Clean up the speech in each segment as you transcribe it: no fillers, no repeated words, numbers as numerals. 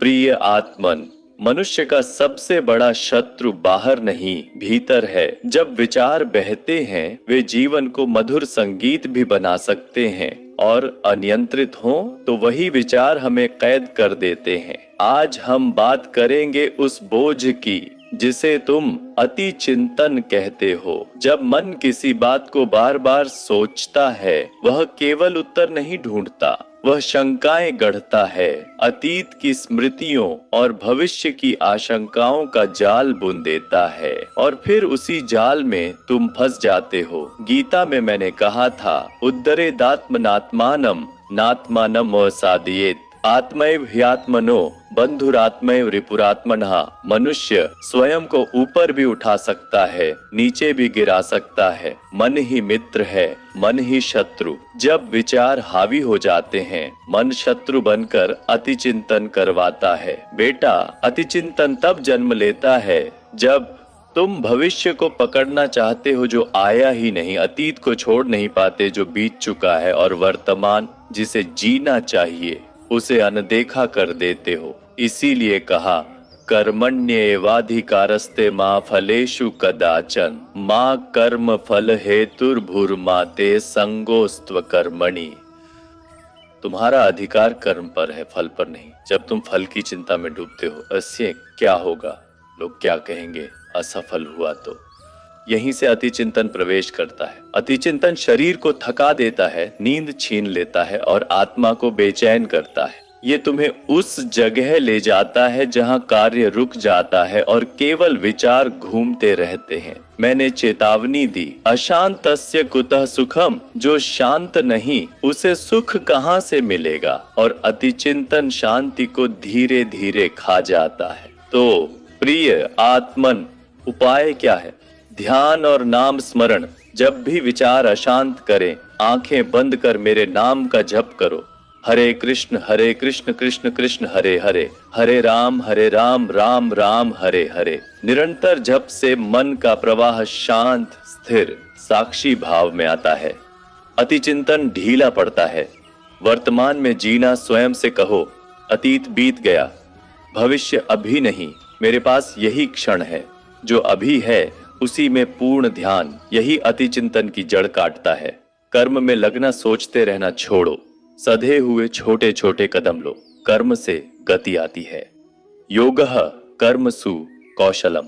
प्रिय आत्मन, मनुष्य का सबसे बड़ा शत्रु बाहर नहीं भीतर है। जब विचार बहते हैं वे जीवन को मधुर संगीत भी बना सकते हैं और अनियंत्रित हों तो वही विचार हमें कैद कर देते हैं। आज हम बात करेंगे उस बोझ की जिसे तुम अति चिंतन कहते हो। जब मन किसी बात को बार बार सोचता है वह केवल उत्तर नहीं ढूंढता, वह शंकाएं गढ़ता है, अतीत की स्मृतियों और भविष्य की आशंकाओं का जाल बुन देता है और फिर उसी जाल में तुम फंस जाते हो। गीता में मैंने कहा था, उद्धरेदात्मनात्मानम नात्मानम असादयेत, आत्मैव ह्यात्मनो बंधुरात्मैव रिपुरात्मनः। मनुष्य स्वयं को ऊपर भी उठा सकता है, नीचे भी गिरा सकता है। मन ही मित्र है, मन ही शत्रु। जब विचार हावी हो जाते हैं मन शत्रु बनकर अति चिंतन करवाता है। बेटा, अति चिंतन तब जन्म लेता है जब तुम भविष्य को पकड़ना चाहते हो जो आया ही नहीं, अतीत को छोड़ नहीं पाते जो बीत चुका है, और वर्तमान जिसे जीना चाहिए उसे अनदेखा कर देते हो। इसीलिए कहा, कर्मण्येवाधिकारस्ते मा फलेषु कदाचन मा कर्म फल हेतुर्भुर्माते संगोस्त्व कर्मणि। तुम्हारा अधिकार कर्म पर है, फल पर नहीं। जब तुम फल की चिंता में डूबते हो, इससे क्या होगा, लोग क्या कहेंगे, असफल हुआ तो, यहीं से अति चिंतन प्रवेश करता है। अति चिंतन शरीर को थका देता है, नींद छीन लेता है और आत्मा को बेचैन करता है। ये तुम्हें उस जगह ले जाता है जहां कार्य रुक जाता है और केवल विचार घूमते रहते हैं। मैंने चेतावनी दी, अशांतस्य कुतः सुखम, जो शांत नहीं उसे सुख कहां से मिलेगा। और अति चिंतन शांति को धीरे धीरे खा जाता है। तो प्रिय आत्मन, उपाय क्या है? ध्यान और नाम स्मरण। जब भी विचार अशांत करें, आंखें बंद कर मेरे नाम का जप करो। हरे कृष्ण कृष्ण कृष्ण हरे हरे, हरे राम राम राम हरे हरे। निरंतर जप से मन का प्रवाह शांत, स्थिर, साक्षी भाव में आता है। अति चिंतन ढीला पड़ता है। वर्तमान में जीना स्वयं से कहो, अतीत बीत गया, भविष्य अभी नहीं, मेरे पास यही क्षण है। जो अभी है उसी में पूर्ण ध्यान, यही अति चिंतन की जड़ काटता है। कर्म में लगना सोचते रहना छोड़ो, सधे हुए छोटे छोटे कदम लो, कर्म से गति आती है। योगः कर्मसु कौशलम,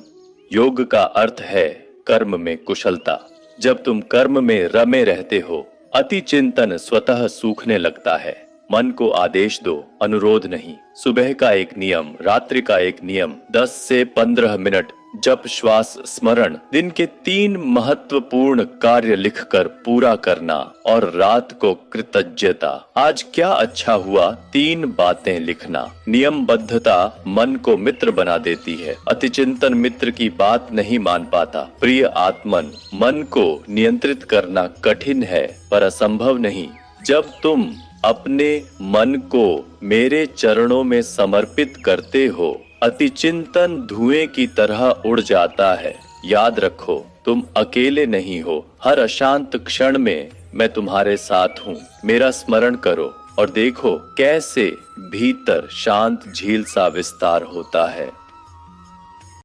योग का अर्थ है कर्म में कुशलता। जब तुम कर्म में रमे रहते हो, अति चिंतन स्वतः सूखने लगता है। मन को आदेश दो, अनुरोध नहीं। सुबह का एक नियम, रात्रि का एक नियम, 10 से 15 मिनट जप, श्वास स्मरण, दिन के 3 महत्वपूर्ण कार्य लिखकर पूरा करना और रात को कृतज्ञता। आज क्या अच्छा हुआ, 3 बातें लिखना। नियमबद्धता मन को मित्र बना देती है। अति चिंतन मित्र की बात नहीं मान पाता। प्रिय आत्मन, मन को नियंत्रित करना कठिन है पर असंभव नहीं। जब तुम अपने मन को मेरे चरणों में समर्पित करते हो, अति चिंतन धुएं की तरह उड़ जाता है। याद रखो, तुम अकेले नहीं हो। हर अशांत क्षण में मैं तुम्हारे साथ हूँ। मेरा स्मरण करो और देखो कैसे भीतर शांत झील सा विस्तार होता है।